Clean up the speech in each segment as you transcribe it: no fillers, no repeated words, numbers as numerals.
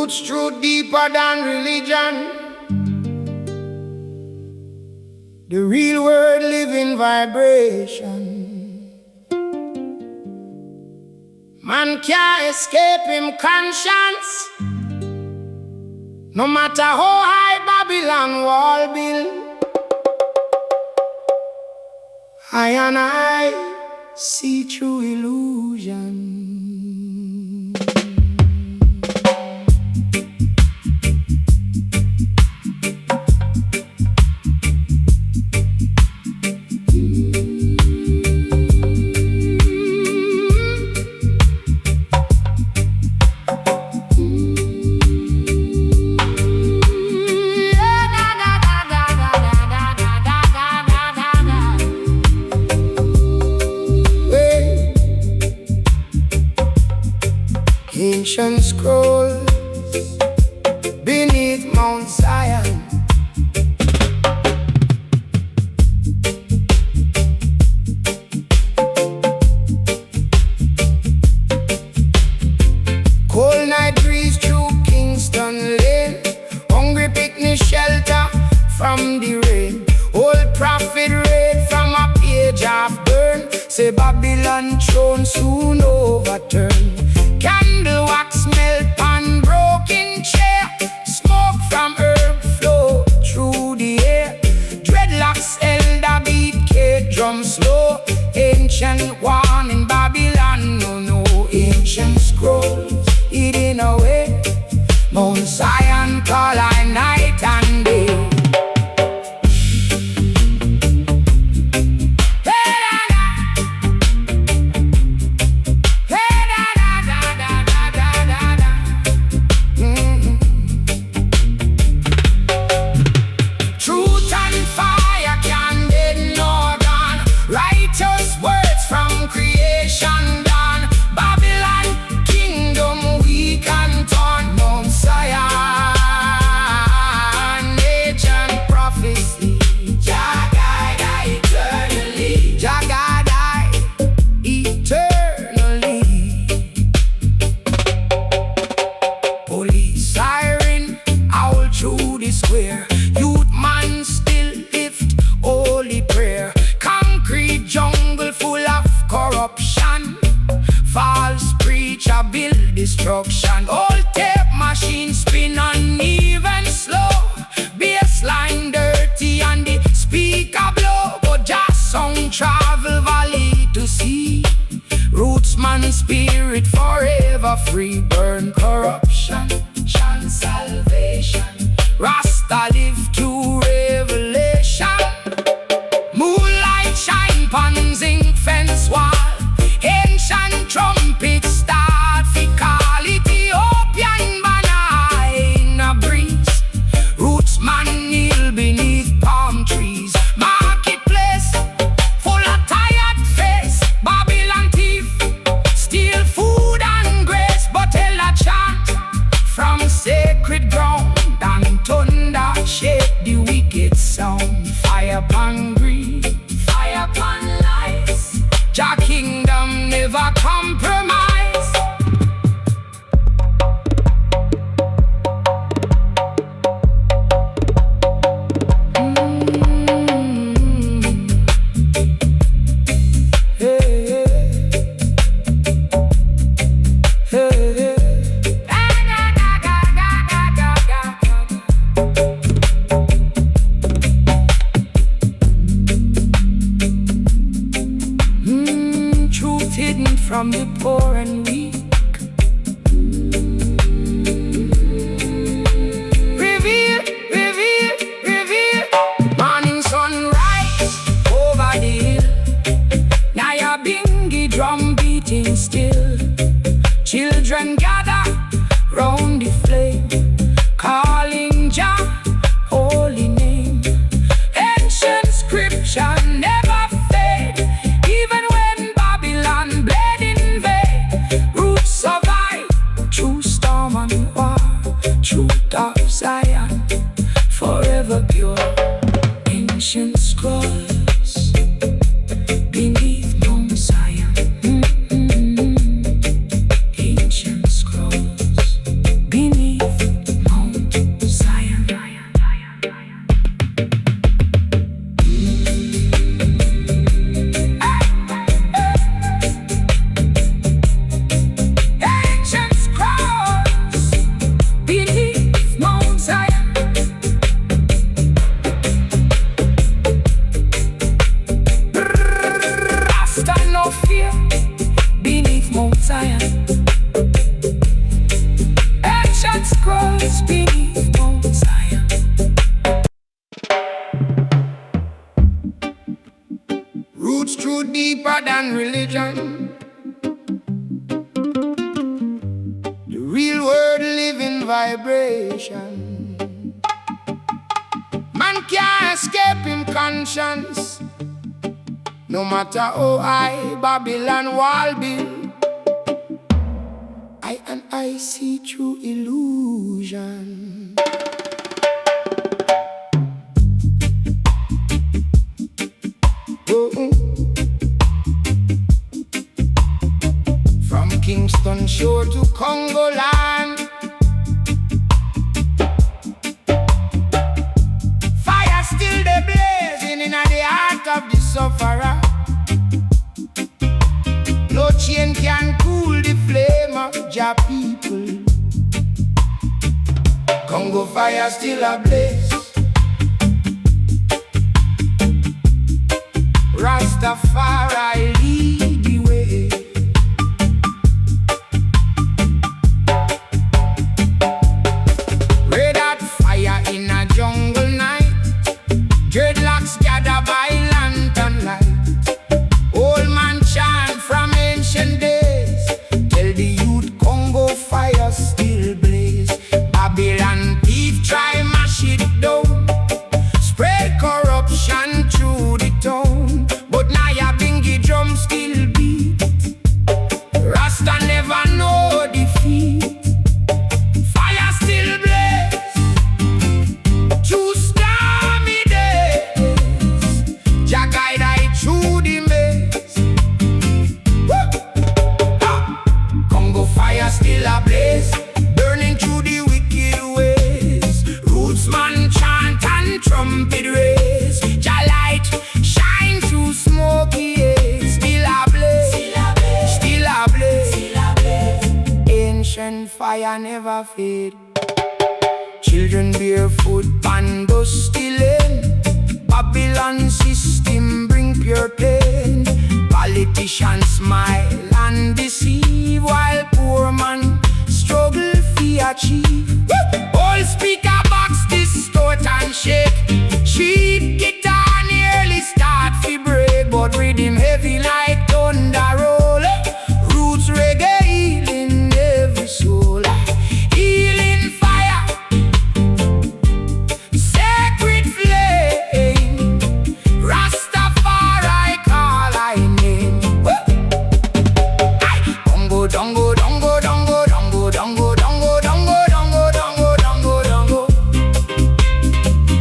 Roots truth deeper than religion. The real word living vibration. Man can't escape him conscience. No matter how high Babylon wall build, I and I see through illusion. Ancient scrolls beneath Mount Zion. Cold night breeze through Kingston lane. Hungry picnic shelter from the rain. Old prophet read from a page of burn. Say Babylon throne soon overturn. Candle wax melt pan broken chair. Smoke from herb flow through the air. Dreadlocks elder beat K drum slow. Ancient one in Babylon, no ancient scrolls hidden away. Mount Zion call I night and day. Destruction. Old tape machine spin uneven slow. Bassline dirty and the speaker blow. But just sound travel valley to sea. Rootsman spirit forever free. Burn corruption, chant salvation. Rasta live to revelation. Moonlight shine pan zinc fence wall. Ancient trumpets start. Call Ethiopian banana in a breeze. Rootsman kneel beneath palm trees. Marketplace full of tired face. Babylon thief steal food and grace. But tell a chant from sacred ground. And thunder shake the wicked sound. Fire upon greed, fire upon lies. Jah kingdom never compromise. From the poor and weak, reveal, reveal, reveal. Morning sunrise over the hill. Nyabinghi drum beating still. Children gather round the flame, calling Jah holy name. Ancient scripture never fade. Even when Babylon bled, truth of Zion, forever pure. Ancient scrolls beneath Mount Zion. Ancient scrolls beneath here beneath Mount Zion. Ancient scrolls beneath Mount Zion. Roots true deeper than religion. The real world living vibration. Man can't escape him conscience. No matter how high Babylon wall build, I see through illusion. From Kingston shore to Congo land, fire still they blazing in the heart of the sufferer. No chain can cool the flame of Jah people. Congo fire still ablaze. Rastafari lead the way. Red hot fire in a jungle night. Dreadlocks gather by lantern light. Old man chant from ancient days. Tell the youth Congo fire still blaze. Babylon thief try mash it down. Spread corruption through the town. But Nyabinghi drum still beat. Rasta never know defeat. Fire still blaze. Through stormy days. Jah guide I through the maze. Congo fire still ablaze. Burning through the wicked ways. Roots man chant and trumpet raise. Jah light shine through smoky haze. Still ablaze. Still ablaze. Ancient fire never fade. Children barefoot pan dusty lane. Babylon system bring pure pain. Politicians smile and deceive, while poor man struggle fi achieve. All speaker box distort and shake. Sheet guitar nearly start fi break, but rhythm heavy like thunder roll. Roots reggae healing every soul. Healing fire, sacred flame. Rastafari call I name. Dongo, dongo, dongo, dongo, dongo, dongo, dongo, dongo, dongo, dongo, dongo, dongo.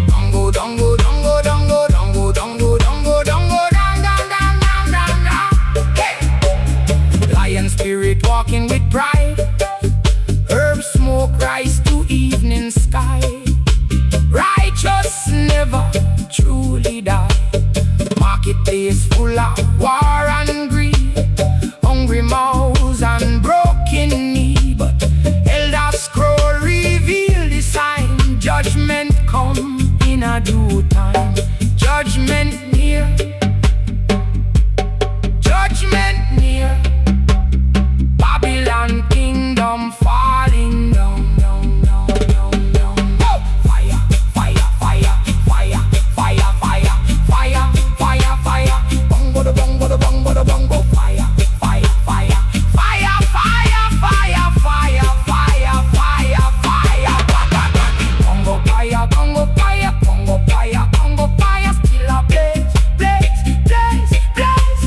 Dongo, dongo, dongo, dongo, dongo, dongo, dongo, dongo, dang, dang, dang, dang, dang, dang. Hey! Lion spirit walking with pride. Herb smoke rise to evening sky. Righteous never truly die. Marketplace full of war and greed. Hungry mouths and broken knee. But elder scroll reveal the sign. Judgment come in a due time. Judgment near. Judgment near. Babylon kingdom falling down, down, down, down, down. Oh! Fire, fire, fire, fire, fire, fire, fire, fire, fire. Bongo the bongo the bongo the bongo. Fire, fire, fire, fire, fire, fire, fire, fire, fire, fire. Bongo fire, bongo fire, bongo fire, bongo fire. Still a blaze, blaze, blaze, blaze.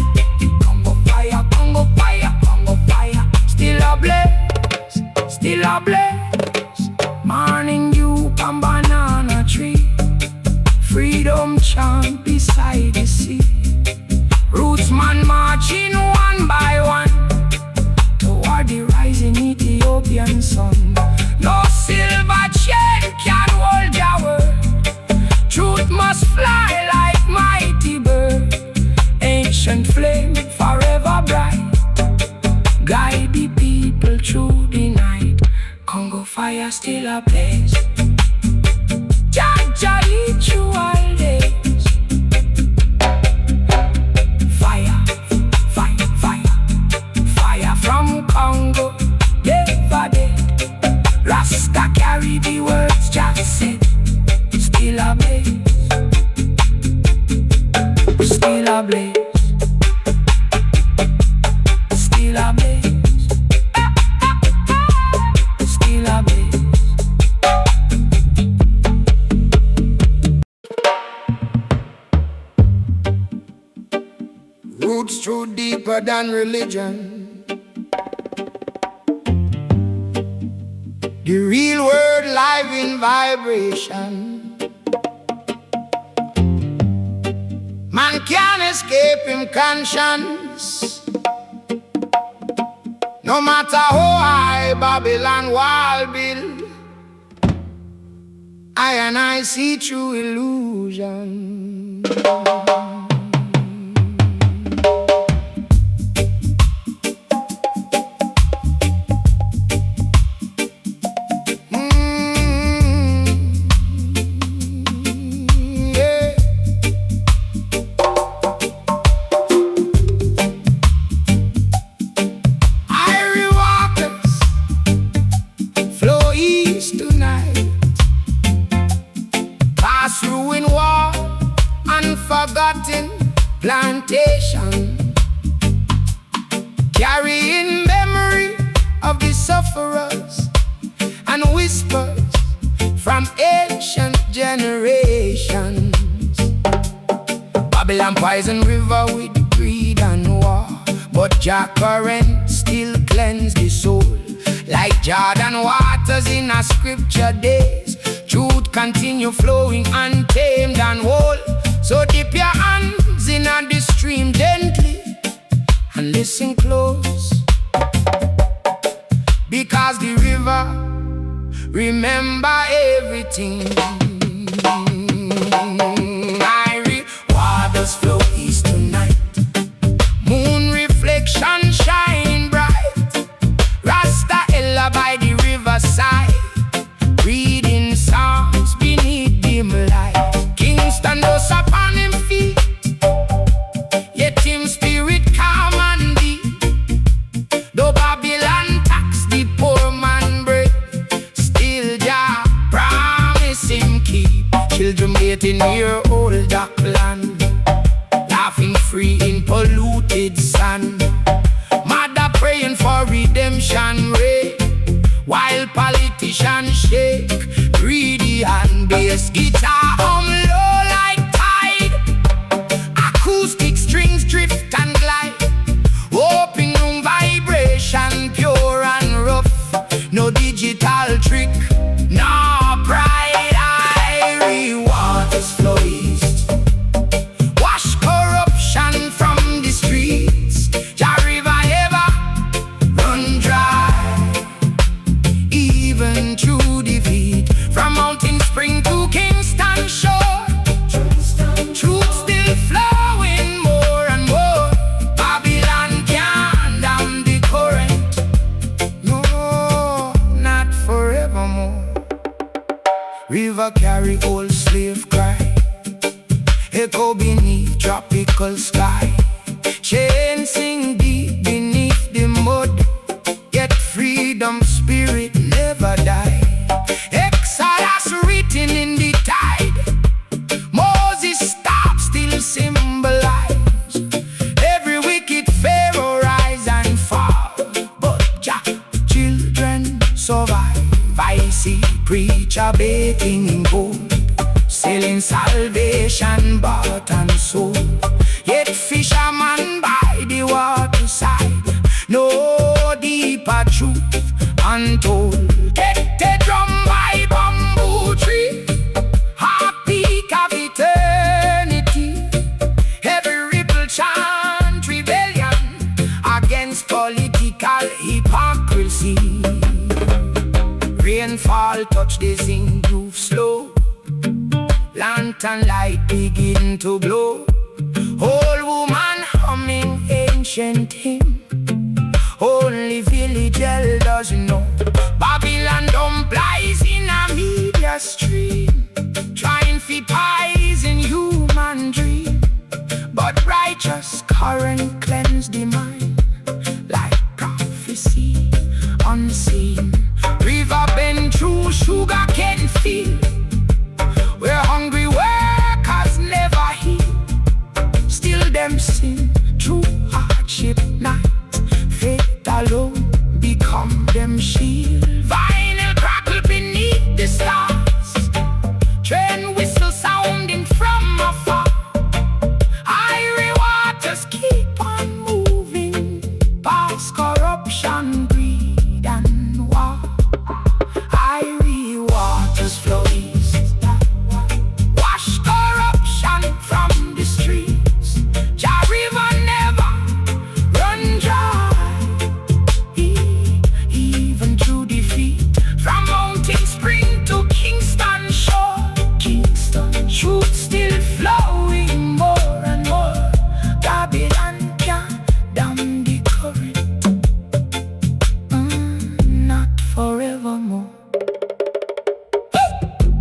Bongo fire, bongo fire, bongo fire. Still a blaze, still a blaze. Morning dew on banana tree. Freedom chant beside the sea. Roots man marching one by one toward the rising Ethiopian sun. No silver chain can hold your word. Truth must fly like mighty bird. Ancient flame forever bright. Guide the people through the night. Congo fire still ablaze. Jah Jah lead through all days. Fire, fire, fire. deeper than religion. The real word live in vibration. Man can't escape him conscience. No matter how high Babylon wall build, I see through illusion. Plantation, carrying memory of the sufferers and whispers from ancient generations. Babylon poison river with greed and war, but Jah current still cleanse the soul. Like Jordan waters in a scripture days, truth continue flowing untamed and whole. So dip your hands in the stream gently and listen close, because the river remember everything. Waters flow east tonight, moon reflection shining bright. Rasta Ella by the riverside, reading songs beneath dim light. Kingston does upon him feet, yet him spirit calm and deep. Though Babylon tax the poor man bread, still Jah promise him keep. Children waiting near old Dockland, laughing free in polluted sand. Mother praying for redemption rain, while politicians shake greedy and bass guitar low like tide. Acoustic strings drift and glide, open room vibration pure and rough. No digital trick, no pride. Irie waters flow east, wash corruption from the streets. Jah river ever run dry, even through defeat. From Mountain Spring to Kingston shore, truth still flowing more and more. Babylon can't dam the current, no, not forevermore. River carry old slave cry, echo beneath tropical sky. Chain sing deep beneath the mud, yet freedom spirit never die. Exodus written in the tide, Moses stop still symbolize. Every wicked Pharaoh rise and fall, but Jah children survive. I see preacher baking in gold, selling salvation bought and sold. Yet fisherman by the waterside, no deeper truth untold. Get drum by bamboo tree, heart peak of eternity. Every ripple chant rebellion against political hypocrisy. Rainfall touch the zinc roof slow, lantern light begin to glow. Old woman humming ancient hymn, only village elders know. Babylon dump lies in a media stream, trying to poison human dream. But righteous current cleanse the mind, like prophecy unseen. River bend through sugar cane field, where hungry workers never heal. Still them sin through hardship night, faith alone become them shield. Vinyl crackle beneath the stars, train whistle sounding from afar. Irie waters keep on moving. cause corruption, greed, and war. Irie waters flow east, wash corruption from the streets. Jah river never run dry, even through defeat. From Mountain Spring to Kingston shore, truth still flowing more and more. Babylon can't dam the current, not forevermore.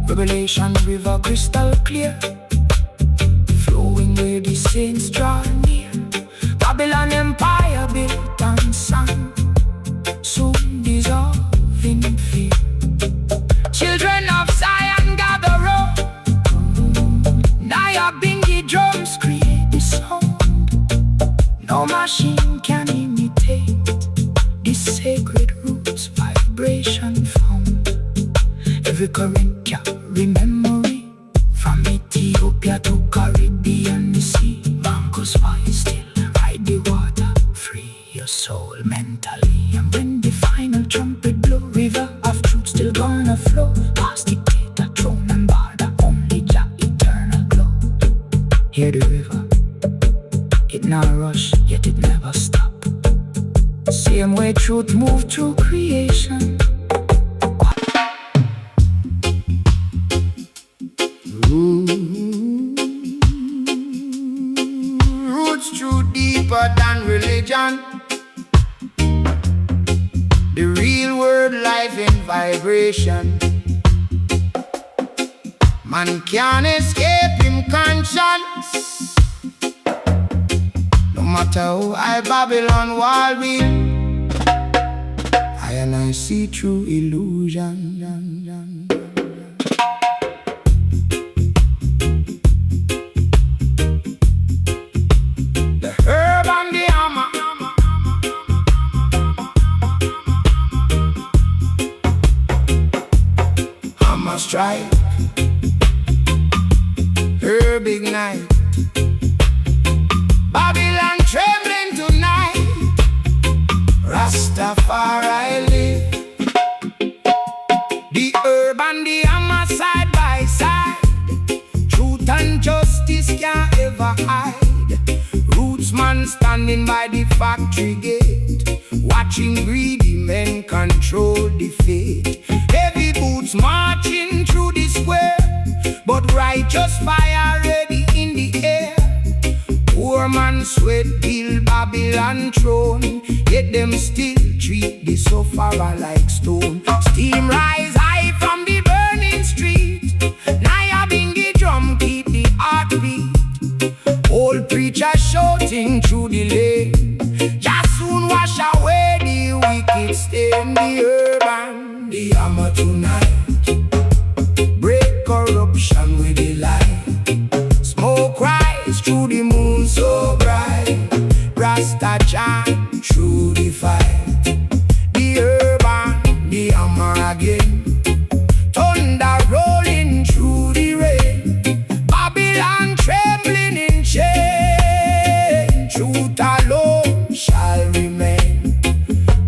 Revelation river crystal clear, flowing where the saints draw near. Babylon empire built on sand, soon dissolve in fear. Children of Zion gather round, Nyabinghi drums create the sound. No machine can imitate this sacred roots vibration found. Every current carry memory, from Ethiopia to Caribbean sea. Marcus wise still ride the water, free your soul mentally. And when the final trumpet blow, river of truth still gonna flow. Past dictator, throne and border, only Jah eternal glow. Hear the river, it not rush, yet it never stop. Same way truth move through creation. Roots true deeper than religion. The real world life in vibration. Man can't escape him conscience, no matter how high Babylon wall will. I see through illusion. The herb and the hammer, hammer strike, herb ignite. Babylon trembling tonight. Rastafari live. The herb and the hammer side by side. Truth and justice can't ever hide. Roots man standing by the factory gate, watching greedy men control the fate. Heavy boots marching through the square, but righteous fire ready in the air. Poor man sweat build Babylon throne, yet them still treat the sufferer like stone. Steam rise high from the burning street. Nyabinghi drum keep the heartbeat. Old preacher shouting through the lane, just soon wash away the wicked stain. The herb and the hammer tonight, break corruption with the light. Smoke rise through the moon so bright. Rasta chant through the fight. The herb and the hammer again, thunder rolling through the rain. Babylon trembling in shame, truth alone shall remain.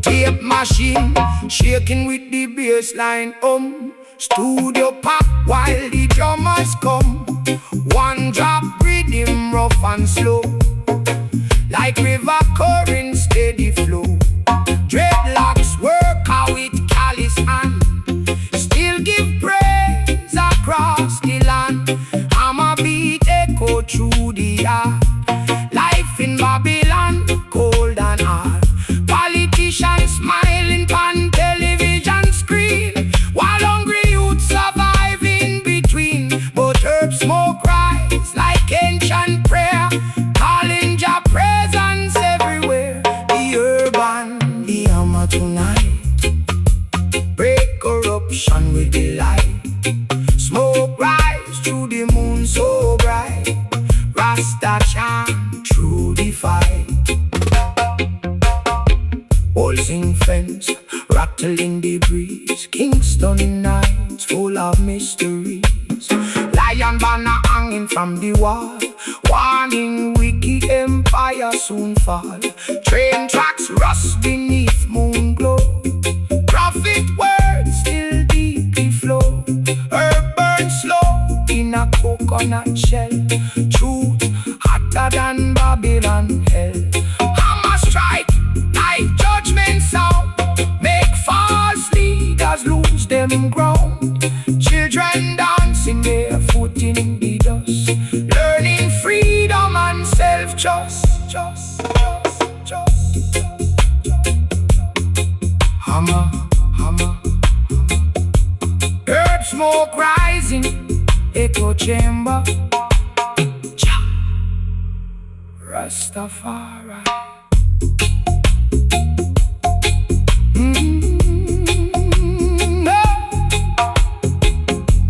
Tape machine shaking with the bass line studio pop while the drummers come. One drop rhythm rough and slow, like river current steady flow. Dreadlocks work out with callous hand, still give praise across the land. Hammer beat echo through the yard. Life in Babylon cold and hard. Politicians smiling on television screen, while hungry youth survive in between. But herb smoke rise like ancient prayer, calling Jah presence everywhere. The herb and the hammer tonight, break corruption with the light. Smoke rise through the moon so bright. Rasta chant through the fight. Sing fence, rattling the breeze. Kingston nights full of mysteries. Lion banner hanging from the wall, warning wicked empire soon fall. Train tracks Grass rust beneath moon glow. Prophet words still deeply flow. Herb burn slow in a coconut shell. Truth hotter than Babylon hell. Hammer strike like judgment sound. Make false leaders lose them ground. Children dancing barefoot in the dust. Learning freedom and self-trust. Hammer, hammer, herb smoke rising, echo chamber. Rastafari.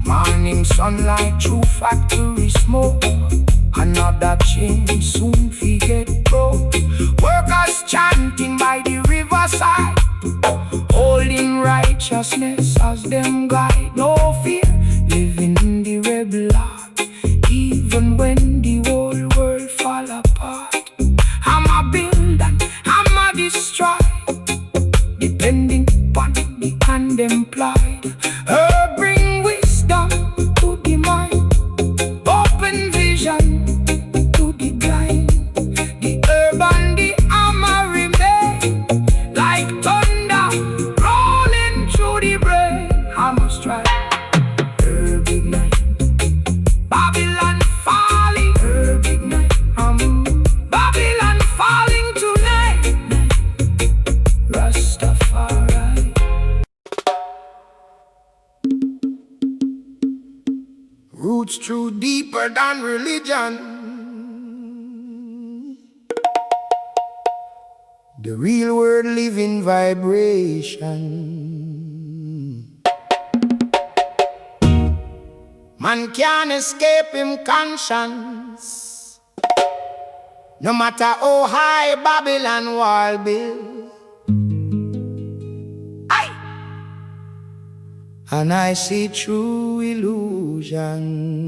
Morning sunlight through factory smoke. Another change soon we get broke. Workers chanting by the riverside, holding righteousness as them guide. No fear, living in the rebel heart, even when the whole world fall apart. I'm a build and I'm a destroy, depending upon the hand employed. Bring wisdom to the mind, open vision to the blind. The herb and the hammer remain like thunder rolling through the brain. Hammer strike, herb ignite. Babylon falling, herb ignite. Babylon falling tonight. Rastafari. Roots true deeper than religion. The real world living vibration. Man can't escape him conscience, no matter how high Babylon wall build. Aye. And I see true illusion.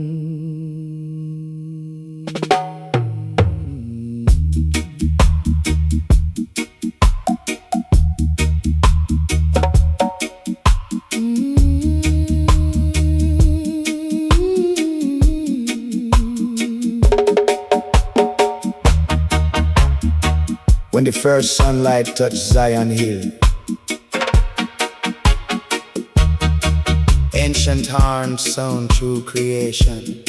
When the first sunlight touched Zion Hill, ancient horns sound through creation,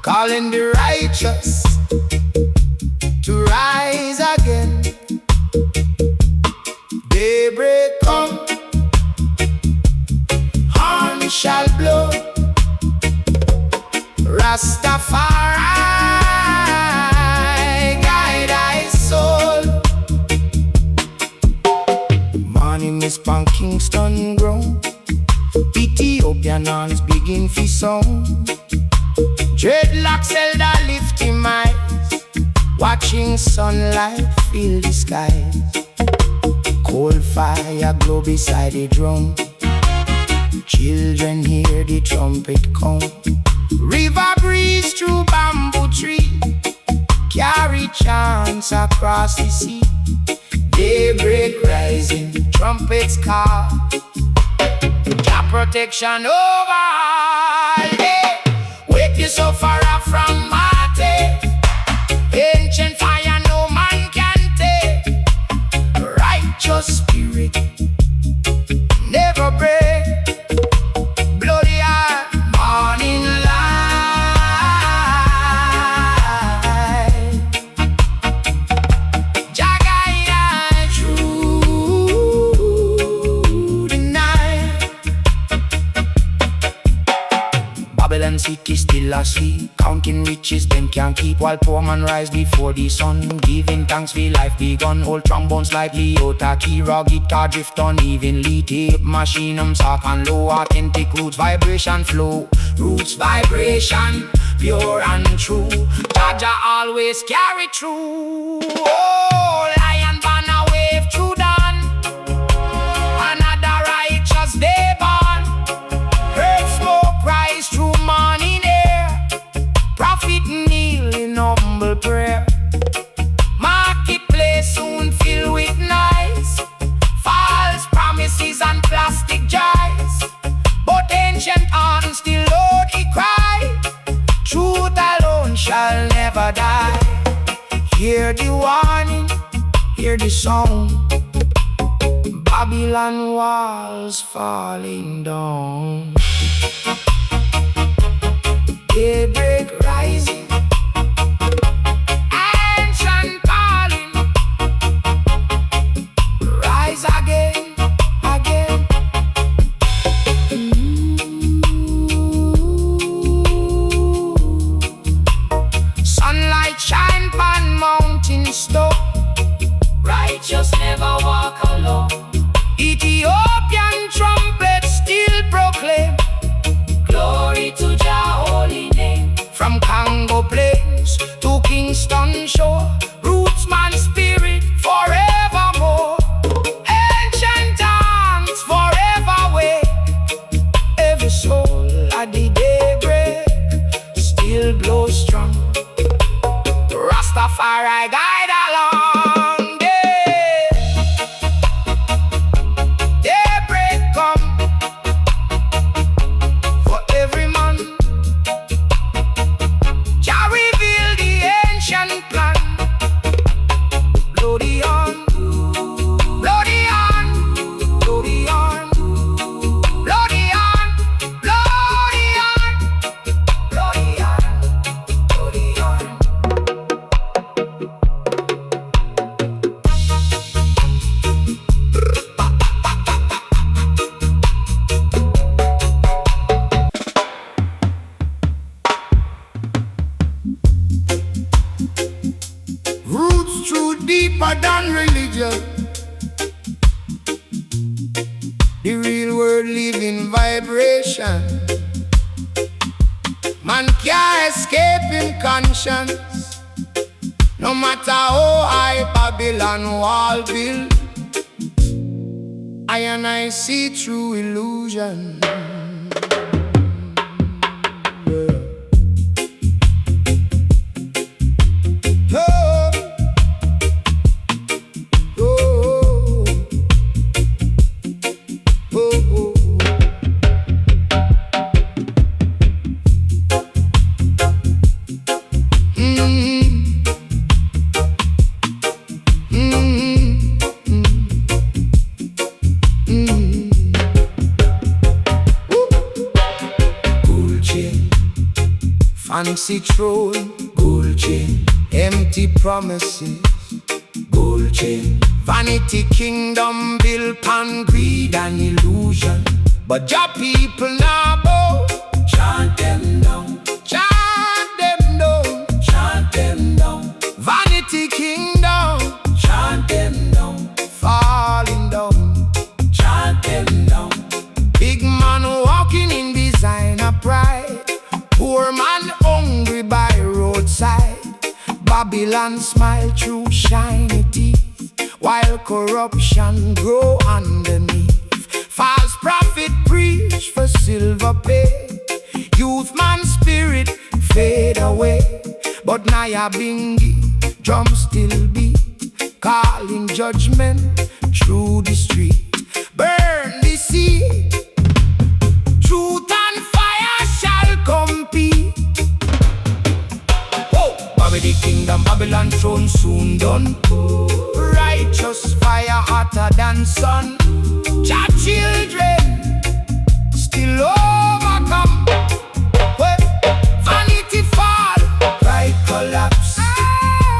calling the righteous to rise again. Daybreak come, horn shall blow. Rastafari is from Kingston grown. Ethiopian arms begin fi sound. Dreadlocks elder lift him eyes, watching sunlight fill the skies. Cold fire glow beside the drum. Children hear the trumpet come. River breeze through bamboo tree, carry chants across the sea. Daybreak rising, trumpets call, God protection over all. Hey, wake you so far off from Mate. Ancient fire no man can take. Righteous spirit never break. Bloody heart, morning light. Jagai through the night. Babylon city still asleep, counting riches them can't keep, while poor man rise before the sun, giving thanks for life begun. Old trombones like Leota, Kira, guitar drift unevenly, tape machine sock and low, authentic roots vibration flow. Roots vibration, pure and true, Jaja always carry through. Oh, lion banner wave through dawn, another righteous day born. Earth smoke rise through morning air, prophet kneel in humble prayer. Market never die. Hear the warning, hear the sound. Babylon walls falling down. Daybreak rising, ancient calling. Rise again, again. Sunlight shine pan mountain stone. Righteous never walk alone. Ethiopian trumpets still proclaim glory to Jah holy name. From Congo plains to Kingston shore, rootsman spirit forevermore. Ancient tongues forever wake. Every soul at the daybreak still blows strong. Rastafari guide along day. Daybreak come for every man. Jah reveal the ancient plan. Blow the horn, blow the horn, blow the horn, blow the horn, blow the horn, blow the horn, blow the horn. Roots true deeper than religion. The real world living vibration. Man can't escape in conscience. No matter how high Babylon wall build, I see through illusion. Fancy throne, gold chain. Empty promises, gold chain. Vanity kingdom built upon greed and illusion. But your people now bow. Chant them down, chant them down, chant them down. Vanity kingdom, chant them down, falling down, chant them down. Big man walking in designer pride. Poor man hungry by roadside. Babylon smile through shiny teeth, while corruption grow underneath. False prophet preach for silver pay. Youth man spirit fade away. But Nyabinghi drum still beat, calling judgment through the street. Burn the seed, truth and fire shall compete. Whoa, Babylon kingdom, Babylon throne soon done. Righteous fire hotter than sun. Jah children still overcome. Well, vanity fall, pride collapse.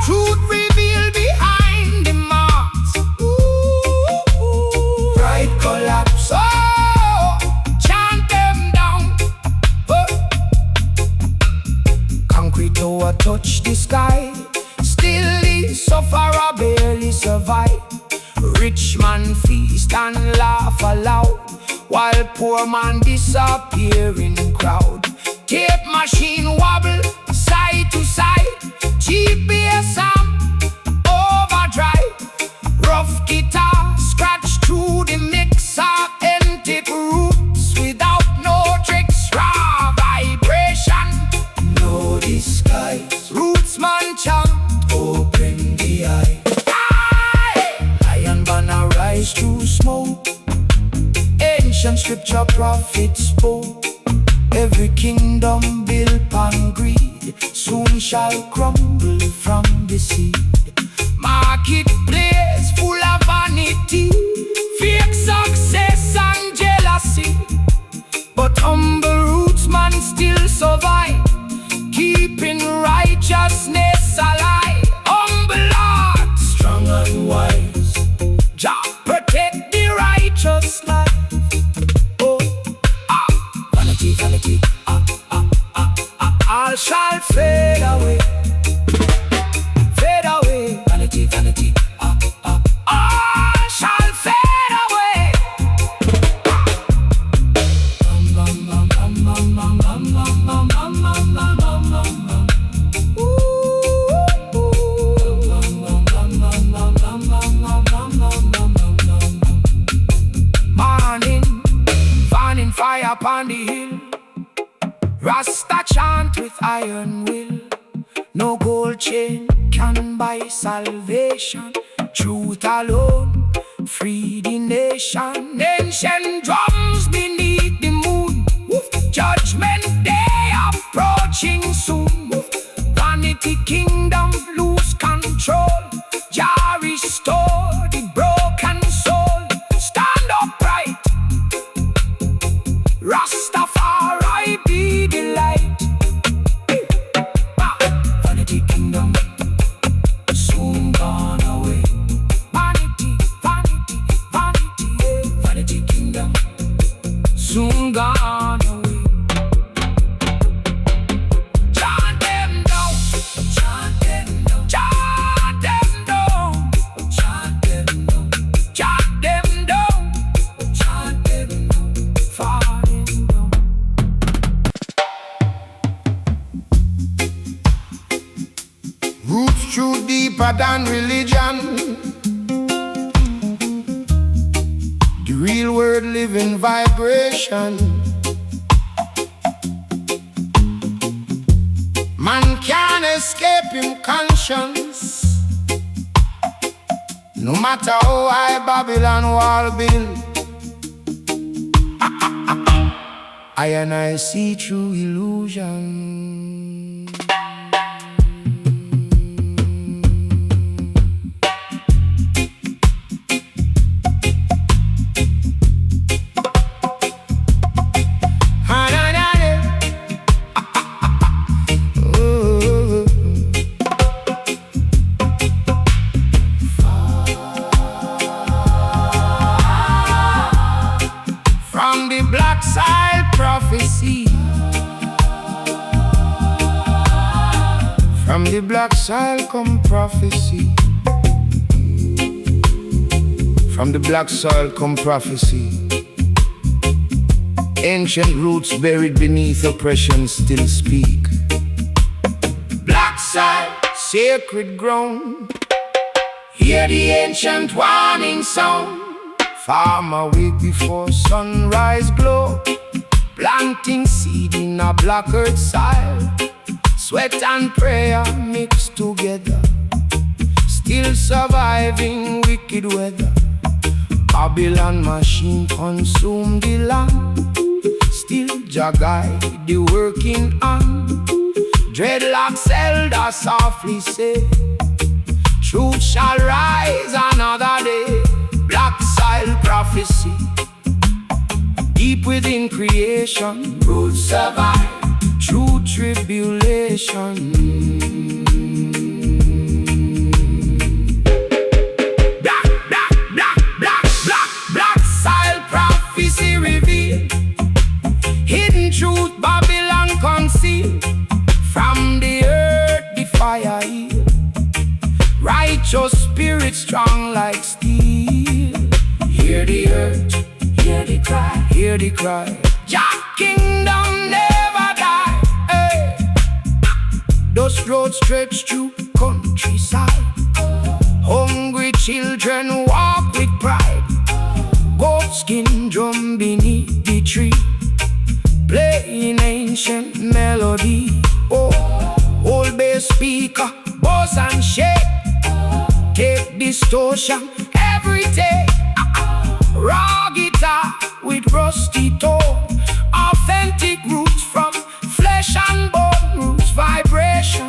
Truth revealed behind the marks. Pride collapse. Oh, chant them down. Concrete tower touch the sky. Still the sufferer barely survive. Rich man feast and laugh aloud, while poor man disappear in crowd. Tape machine wobble side to side. GPS sound overdrive. Rough guitar scratch through the mix of empty roots without no tricks. Raw vibration, no disguise. Rootsman chant, open the eye. Lion banner rise through smoke. Ancient scripture prophets spoke. Every kingdom built on greed, soon shall crumble from the seed. Marketplace full of vanity, fake success and jealousy, but humble roots man still survive, keeping righteousness alive. Humble heart, strong and wise, Jah protect the righteous life. Oh, vanity, vanity, all shall fade away, fade away. Vanity, vanity, all shall fade away. Morning, burning fire upon the hill, Rasta chant with iron will. No gold chain can buy salvation. Truth alone free the nation. Ancient drums beneath the moon. Judgment day approaching soon. Vanity kingdom lose control. Jah restore the broken soul. Stand upright, Rastafari be the light. Vanity kingdom soon gone away. Vanity, vanity, vanity, vanity kingdom soon gone away. Chant them down, chant them down, chant them down, chant them down, chant them down, chant them down, falling down. Roots true deeper than religion. The real word living vibration. Man can't escape him conscience, no matter how high Babylon wall build. I see through illusion. From the black side prophecy, from the black soil come prophecy, from the black soil come prophecy. Ancient roots buried beneath oppression still speak. Black soil, sacred ground, hear the ancient warning sound. Farmer wake before sunrise glow, planting seed in a black earth soil. Sweat and prayer mixed together, still surviving wicked weather. Babylon machine consume the land, still Jah guide the working hand. Dreadlocks elder softly say, truth shall rise another day. Black soil prophecy, deep within creation. Roots survive through tribulation. Black, black, black, black, black, black soil prophecy reveal. Hidden truth Babylon conceal. From the earth the fire heal. Righteous spirit strong like steel. Hear the earth, hear the cry, hear the cry. Jah kingdom never die. Hey. Those roads stretch through countryside. Hungry children walk with pride. Goat skin drum beneath the tree, playing ancient melody. Oh, old bass speaker, buzz and shake. Take distortion every day. Raw guitar with rusty tone. Authentic roots from flesh and bone. Roots vibration.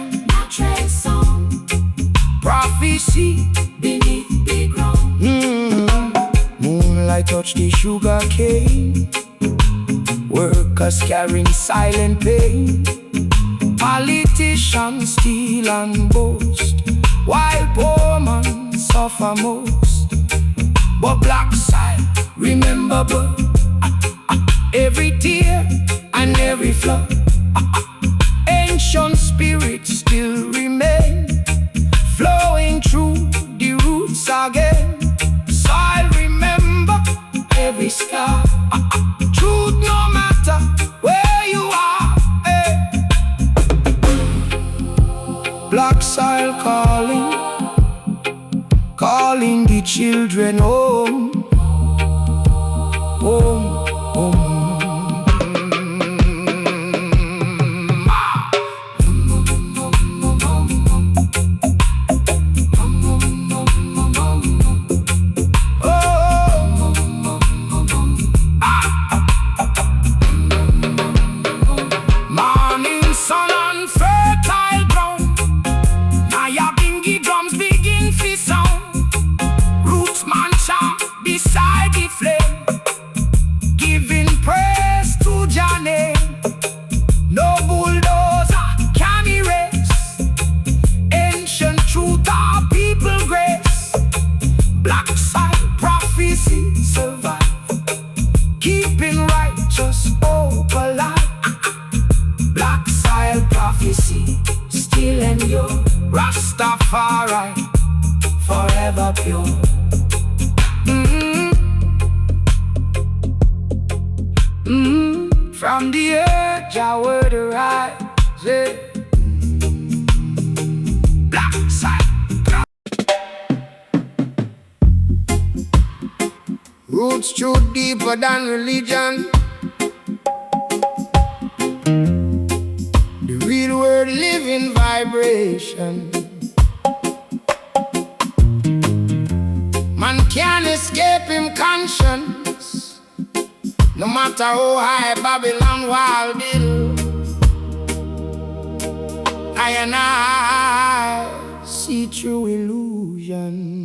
touch the sugar cane. Workers carrying silent pain. Politicians steal and boast, while poor man suffer most. But black side, remember but every tear and every flood, ancient spirits still remain, flowing through the roots again. So I'll remember every scar, truth no matter where you are. Black soil calling the children home, home, home. Morning sun on fertile ground, Nyabinghi drums begin to sound. Roots man chant beside the flame, giving praise to Jah name. No bulldozer can erase ancient truth our people grace. Black side prophecy survive, keeping righteous hope alive. Black soil prophecy still endure, Rastafari forever pure. From the earth, Jah word arise. Black side. Roots too deeper than religion. The real word live in vibration. Man can't escape him conscience, no matter how high Babylon wall build. I and I see through illusion.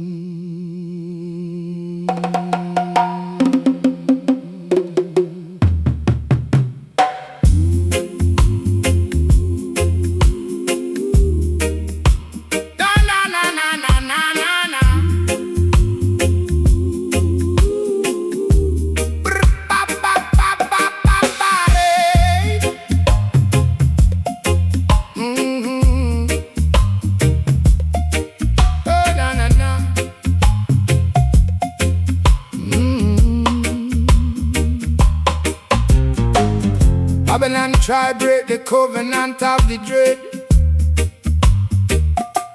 Babylon try break the covenant of the dread,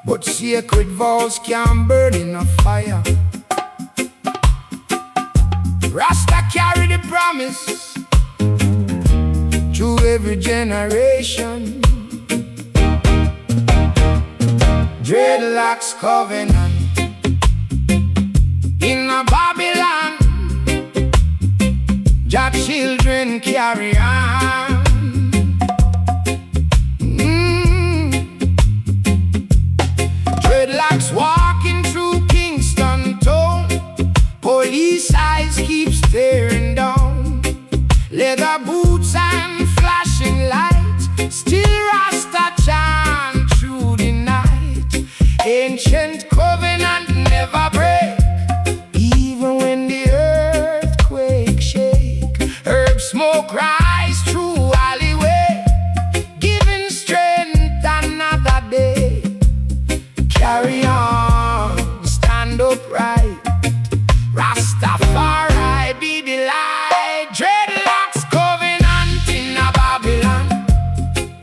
but sacred vows can't burn in a fire. Rasta carry the promise through every generation. Dreadlocks Covenant in a Babylon, Jah children carry on. Dreadlocks walking through Kingston town, police eyes keep staring down. Leather boots and flashing lights, still Rasta chant through the night. Ancient covenant never break, even when the earthquake shake. Herb smoke rise through alleyway, giving strength another day. Carry on, stand upright, Rastafari be the light. Dreadlocks Covenant in a Babylon,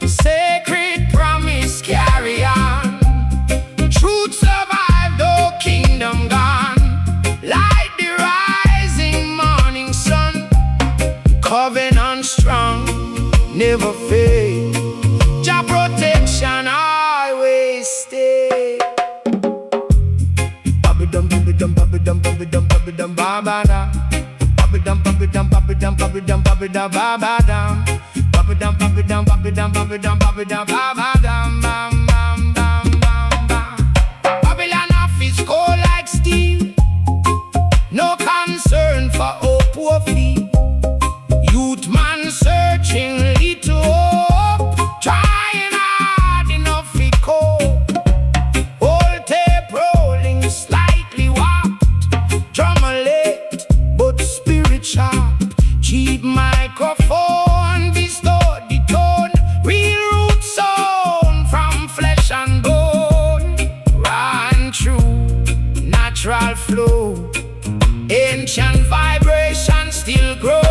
sacred promise carry on. Truth survive though kingdom gone, light the rising morning sun. Covenant strong, never fade, Jah protection always stay. Babidum, babidum, babidum, babidum, babidum, babada. Babidum, babidum, babidum, babidum, babidum, babadam. Babidum, babidum, babidum, babidum, babidum, babadam, bam, bam, bam, bam, bam. Babylon office cold like steel, no concern for flow. Ancient vibration still grow.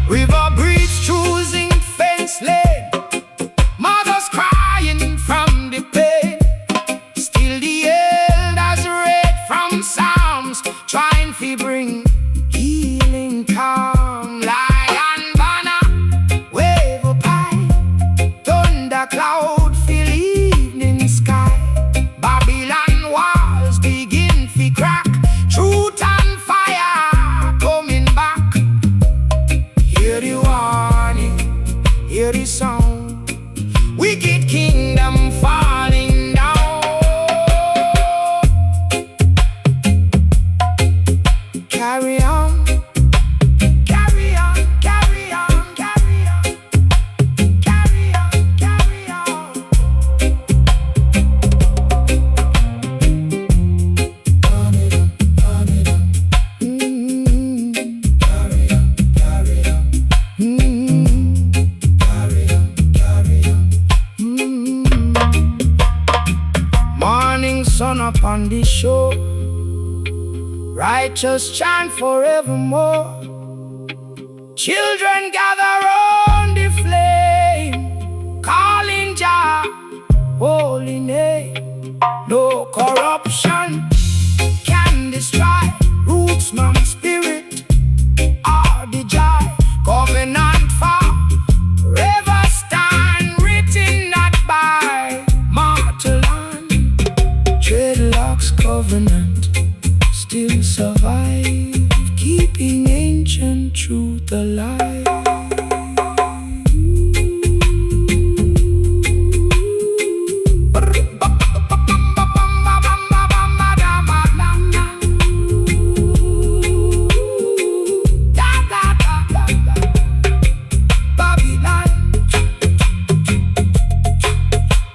River breeze choosing fence lane, mothers crying from the pain. Still the elders read from Psalms, trying to bring healing calm. Lion banner wave up high, thunder cloud fill evening sky. Babylon walls begin to crack, truth and fire coming back. Hear the warning, hear the sound, wicked kingdom falling down. Carry on, carry on, carry on, carry on, carry on, carry on. On it on it on. Carry on, carry on. Carry on, carry on. Morning sun upon the shore, righteous chant forevermore. Children gather round the flame, calling Jah holy name. No corruption can destroy rootsman spirit or the joy. Covenant forever stand, written not by mortal hand. Dreadlocks Covenant still survive, keeping ancient truth alive.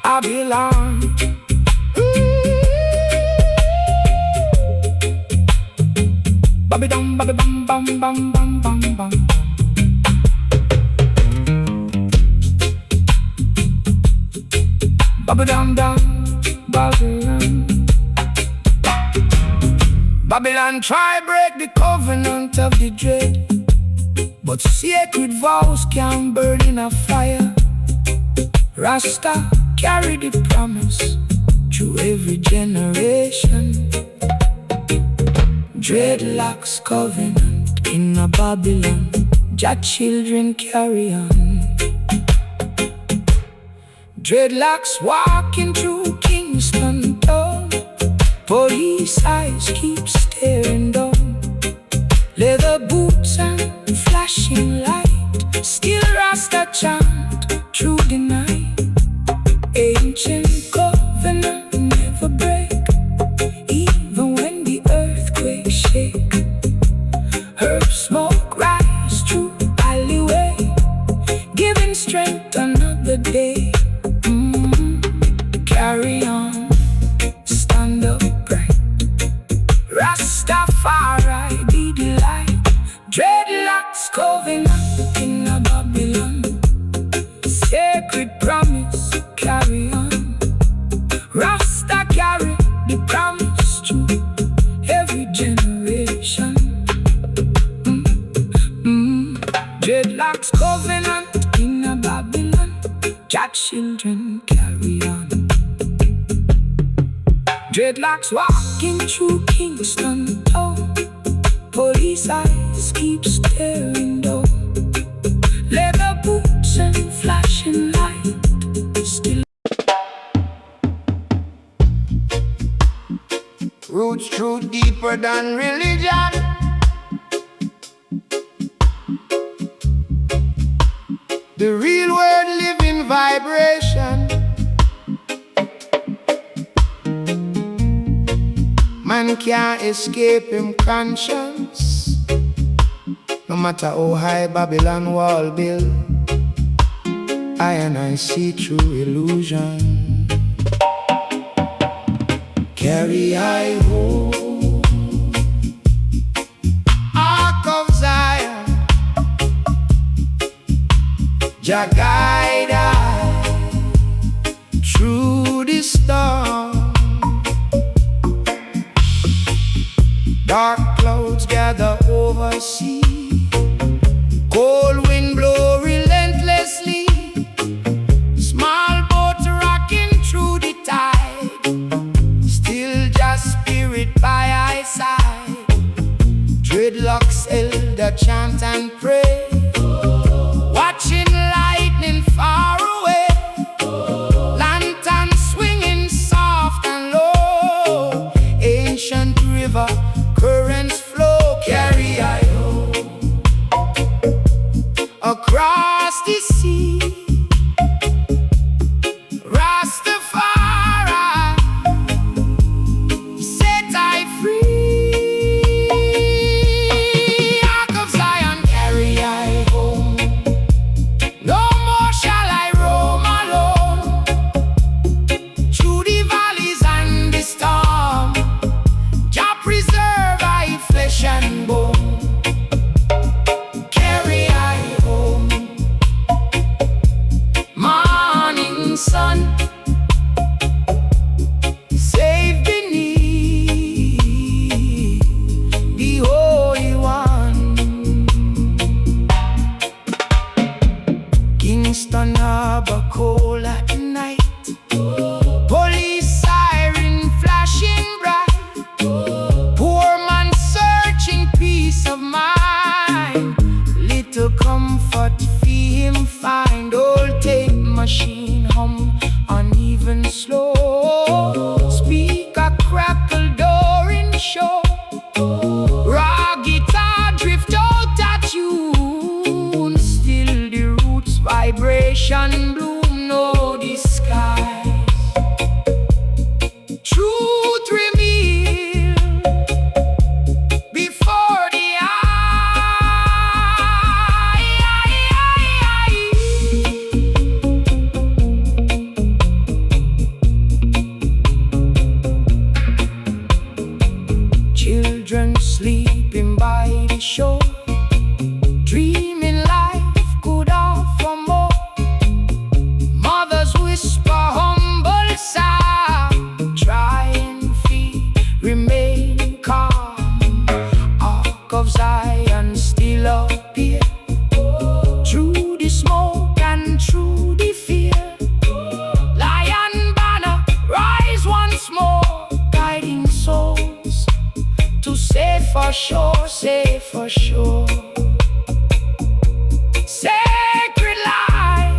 Babylon, Babylon, Babylon, bam, bam, bam, bam, bam. Babylon, Babylon. Babylon try break the covenant of the dread, but sacred vows can burn in a fire. Rasta carry the promise through every generation. Dreadlocks Covenant in a Babylon, Jah children carry on. Dreadlocks walking through Kingston town, police eyes keep staring down. Leather boots and flashing light, still Rasta chant through the night. Ancient covenant never break, even when the earthquake shake. Herb smoke rise through alleyway, giving strength another day. Carry on, stand up bright. Rastafari be the light. Dreadlocks Covenant in a Babylon, sacred promise carry on. Rasta carry the promise to every generation. Dreadlocks Covenant in a Babylon, Jah children carry on. Dreadlocks walking through Kingston town, police eyes keep staring down. Leather boots and flashing light, still. Roots truth deeper than religion. The real world living vibration. Man can't escape him conscience, no matter how high Babylon wall build. I see through illusion. Carry I home, Jah guide I through the storm. Dark clouds gather over sea, cold wind blow relentlessly, small boat rocking through the tide, still just spirit by our side. Dreadlocks elder chant and pray, watching lightning far away, lantern swinging soft and low, ancient river currents flow, carry I home across the sea. Rastafari set I free. Ark of Zion carry I home. No more shall I roam alone through the valleys and the storm. Jah preserve I flesh and bone. Carry I home. Morning sun, save beneath the Holy One. Kingston harbor cold at night, police siren flashing bright, poor man searching peace of mind, little comfort fee him find. Old tape machine hum uneven slow, speaker crackle door in show, raw guitar drift out at tune, still the roots vibration bloom, no disguise. Truth revealed before the children sleeping by the shore, dreaming life could offer more. Mothers whisper humble sound, try and feed, remain calm. Ark of Zion still appear through the smoke and through the fear. Lion banner rise once more, guiding souls to safer shore, safer shore. Sacred light,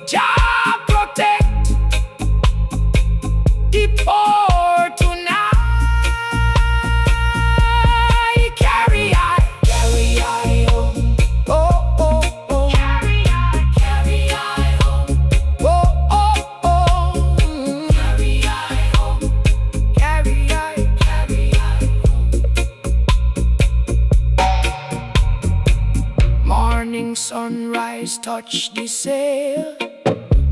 Jah protect the poor tonight. Carry I home. Oh, oh, oh. Carry I home. Oh, oh, oh. Carry I home. Carry I home. Morning sunrise touch the sail,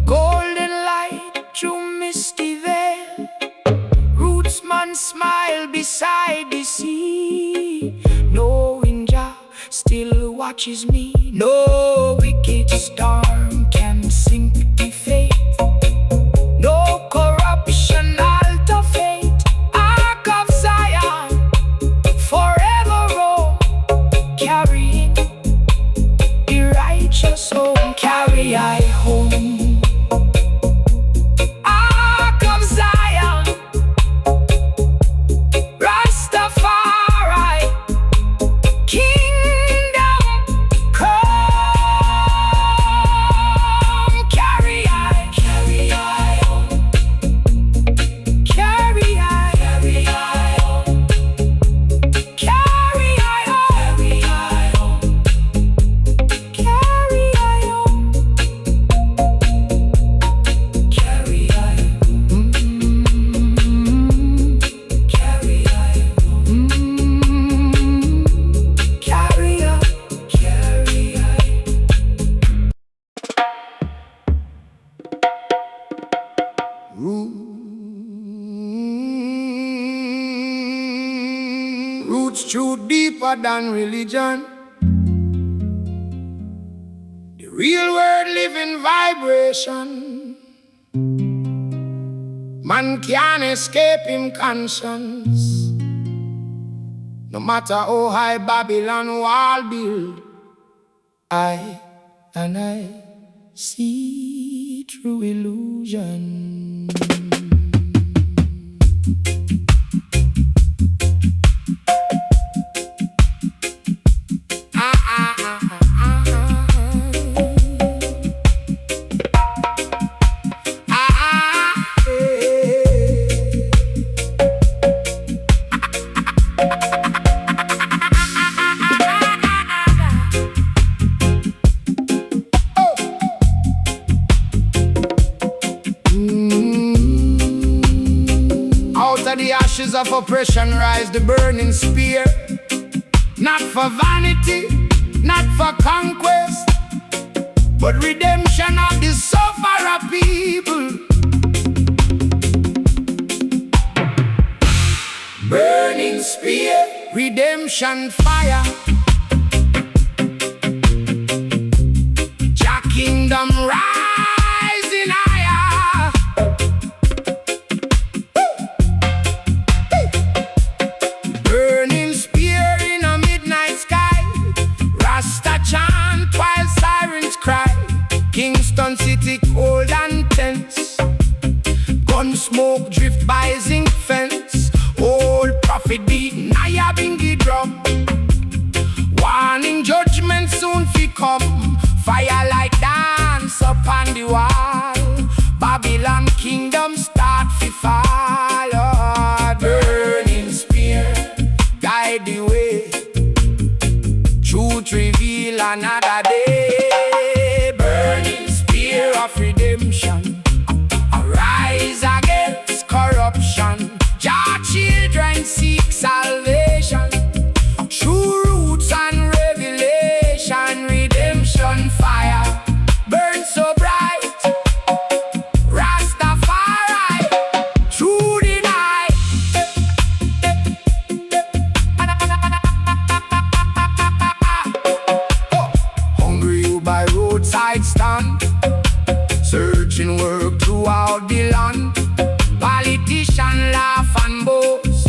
golden light through misty veil. Rootsman smile beside the sea, knowing Jah still watches me. No wicked storm can sink the faith, no corruption alter fate. Ark of Zion forever roam, carrying the righteous home. Carry I home. Ark of Zion, Rastafari, kingdom come. Carry I home. Carry I home. Carry I home. Carry I home. Carry I home. Carry I home. Carry I. Carry I. Roots too deeper than religion. Real world living vibration. Man can't escape him conscience. No matter how high Babylon wall build, I see through illusion. The ashes of oppression rise the burning spear. Not for vanity, not for conquest, but redemption of the sufferer people. Burning spear, redemption fire. Jah kingdom rising higher. Burning spear in a midnight sky. Rasta chant while sirens cry. Kingston city cold and tense. Gun smoke drift by zinc fence. Old prophet beat Nyabinghi drum. Warning judgment soon fi come. Fire like dance upon the wall. Babylon kingdom start fi fall. Lord, burning spear guide the way. Truth reveal another day. Burning spear of redemption, arise against corruption. Jah children seek salvation. True roots and revelation. Redemption fire burn so bright. Rastafari through the night. Hungry you by roadside stand, searching work throughout the land. Politician laugh and boast,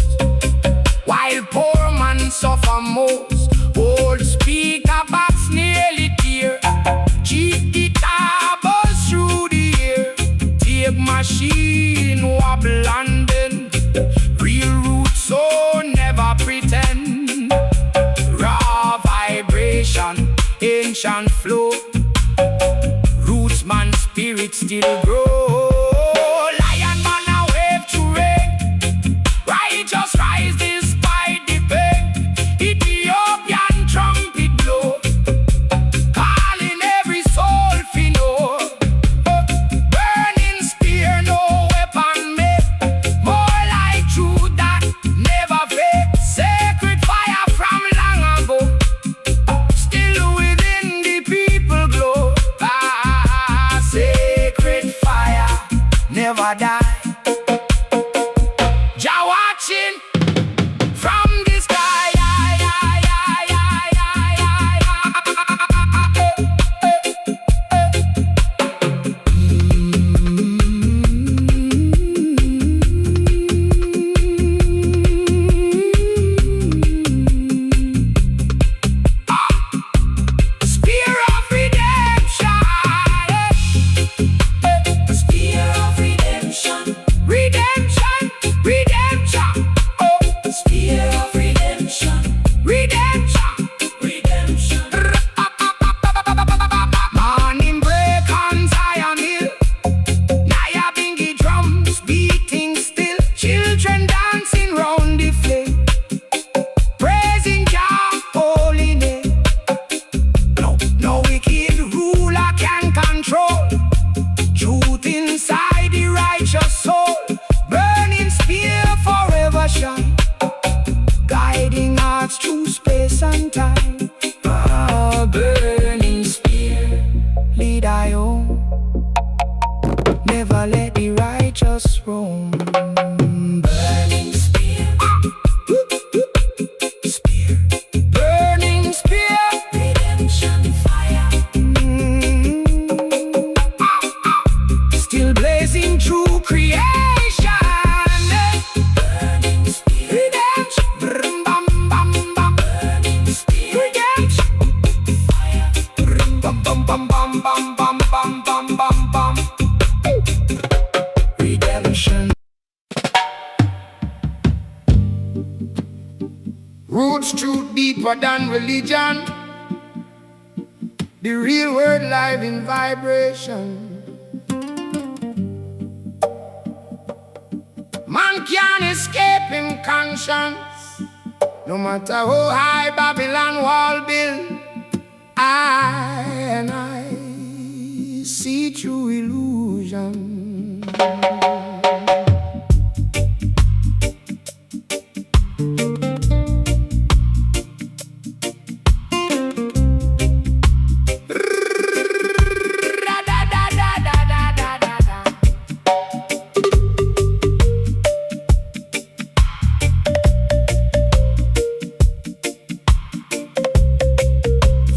while poor man suffer most. Old speaker box nearly tear. Cheap guitar buzz through the air. Tape machine wobble and bend. Real roots so never pretend. Raw vibration, ancient flow. Roots man spirit still grow. Lion man a wave to rain. Righteous rise despite the pain. Ethiopian trumpet blow, calling every soul fi know. Burning spear, no weapon make. More like truth that never fade. Sacred fire from long ago, still within the people glow. Sacred fire never die. Jah watching from the sky. Spear of redemption. Spear of redemption. Redemption, redemption. Oh, spear of redemption. Roots truth deeper than religion. The real word live in vibration. Man can't escape him conscience. No matter how high Babylon wall build, I see through illusion.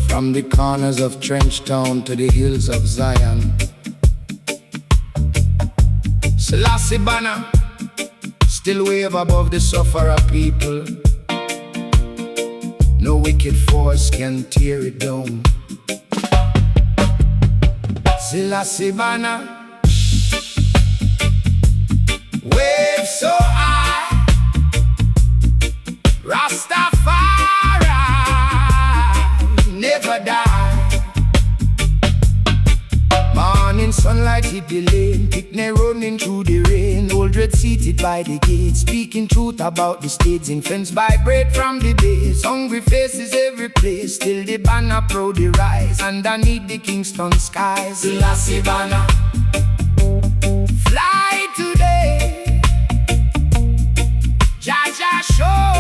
From the corners of Trenchtown to the hills of Zion, Selassie banner still wave above the sufferer people. No wicked force can tear it down. Selassie banner wave so high, Rastafari never die. Morning sunlight hit the lane, picnic running through the rain. Old red seated by the gate, speaking truth about the states. Infants vibrate from the base, hungry faces every place. Still the banner proudly rise underneath the Kingston skies. Selassie banner fly today, Jaja show.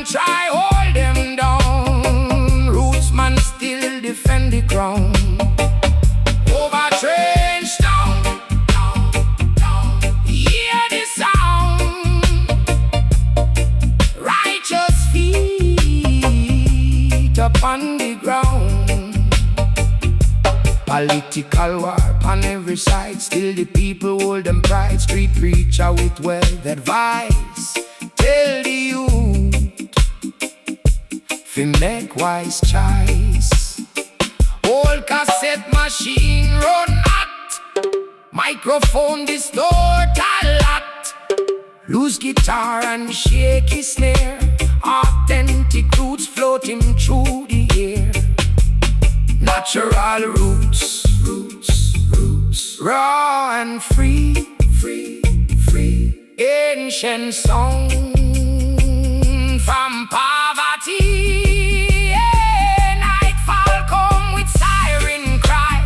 Try hold them down, roots man still defend the crown. Over trench down, hear the sound. Righteous feet upon the ground. Political war on every side, still the people hold them pride. Street preacher with well advice, tell the youth fi make wise choice. Old cassette machine run hot, microphone distort a lot. Loose guitar and shaky snare, authentic roots floating through the air. Natural roots, raw and free. Ancient song from poverty. Nightfall come with siren cry.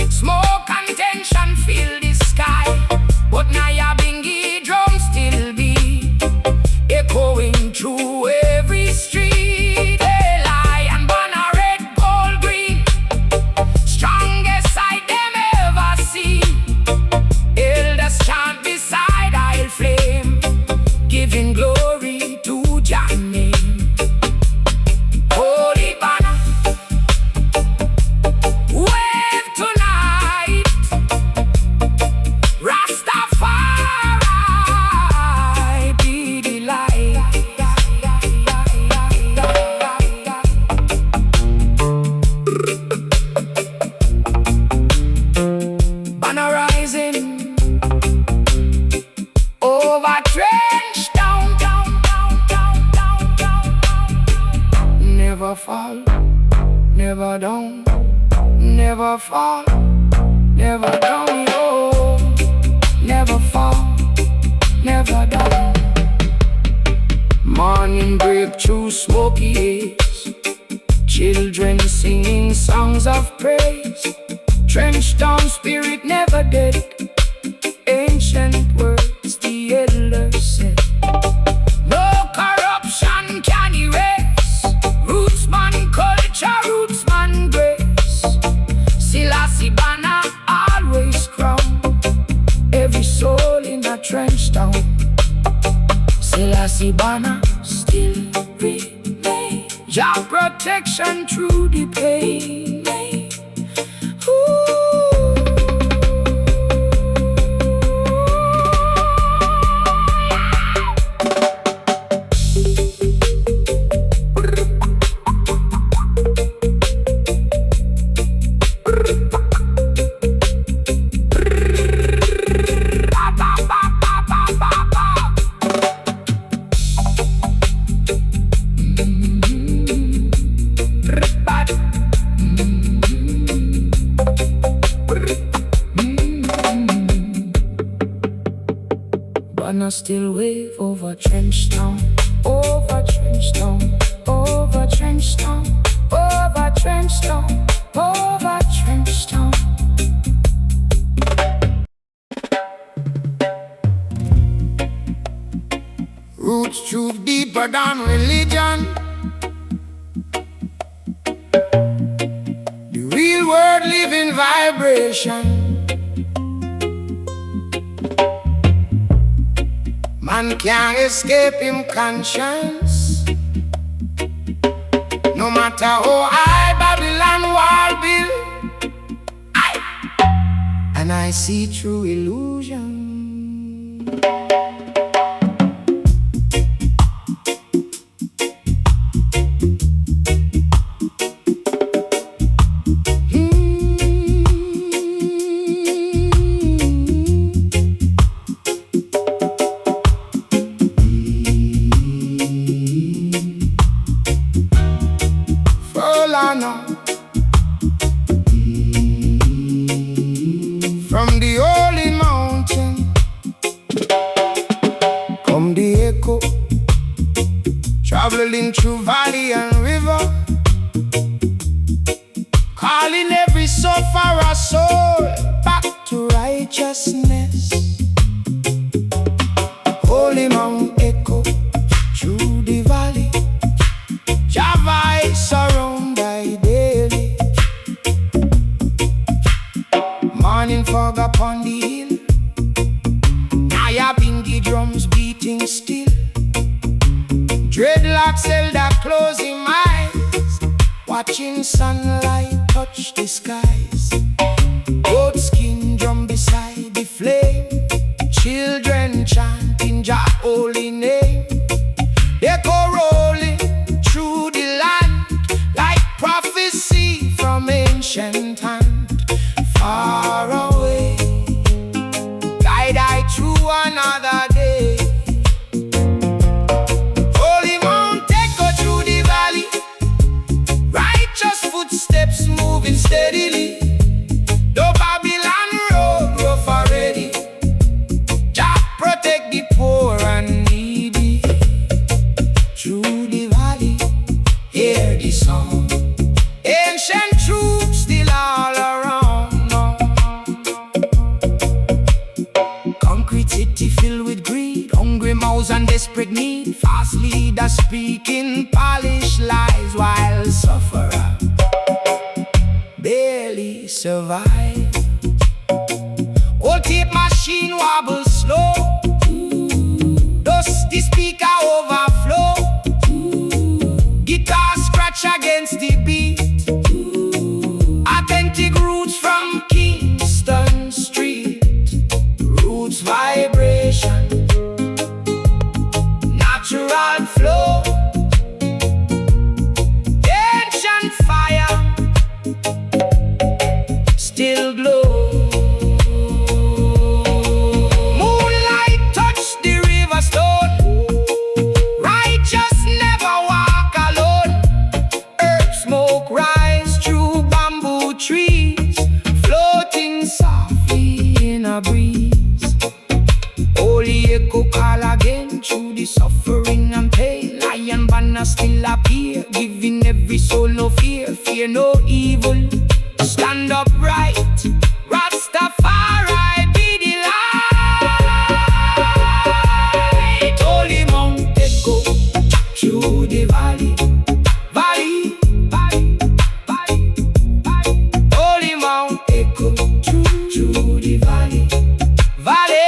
Smoke and tension fill the sky. But Nyabinghi drums still beat, echoing through every street. They lie and banner red, gold, green. Strongest sight them ever seen. Elders chant beside I'll flame, giving glory to Jah name. Holy banner, wave tonight. Rastafari be the light. Banner rising over trench down. Never fall, never down. Never fall, never down. Oh, never fall, never down. Morning break through smoky haze, children singing songs of praise. Trench down spirit never dead. Ancient words the elders said. No corruption can erase rootsman culture, rootsman grace. Selassie banner always crown every soul in a trench town. Selassie banner still remain, Jah protection through the pain. I still wave over trench town, over trench town, over trench town, over trench town, over trench town. Roots truth deeper than religion. The real world living vibration. Man can't escape him conscience. No matter how high Babylon wall build, and I see true illusion. From the holy mountain come the echo, traveling through valley and river, calling every soul for a soul back to righteousness. Holy Mount echo through the valley, Java surround thy daily. Morning fog upon the hill, Nyabinghi drums beating still. Dreadlocks elder closing eyes, watching sunlight touch the skies. Goat skin drum beside the flame, children chanting Jah holy name. They go rolling through the land like prophecy from ancient hand. Far away, guide I through another day. Holy Mount echo through the valley, righteous footsteps moving steadily. Though Babylon road rough already, Jah protect the poor and needy. Through the valley, hear the song, ancient truths still all around. Concrete city filled with greed, hungry mouths and desperate need. Fast leaders speaking polished lies, while sufferer barely survive. Old tape machine wobbles slow, dusty speaker overflow. Guitar scratch against the beat. Authentic roots from Kingston street. Roots vibration, natural flow, ancient fire still glow. Moonlight touch the river stone, righteous never walk alone. Earth smoke rise through bamboo trees, floating softly in a breeze. Holy echo call again through the suffering and pain. Lion banner still appear, giving every soul no fear. Fear no evil, stand upright. Rastafari be the light. Holy Mount echo through the valley, valley, valley, valley, valley. Holy Mount echo through the valley, valley.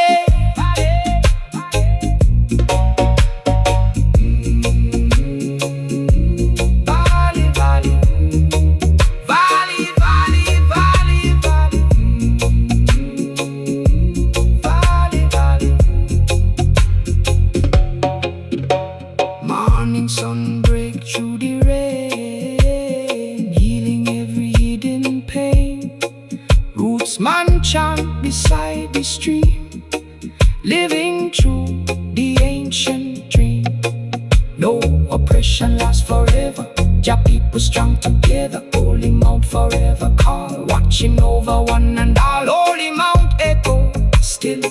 Sun break through the rain, healing every hidden pain. Roots man chant beside the stream, living through the ancient dream. No oppression lasts forever, Jah people strong together. Holy Mount forever call, watching over one and all. Holy Mount echo still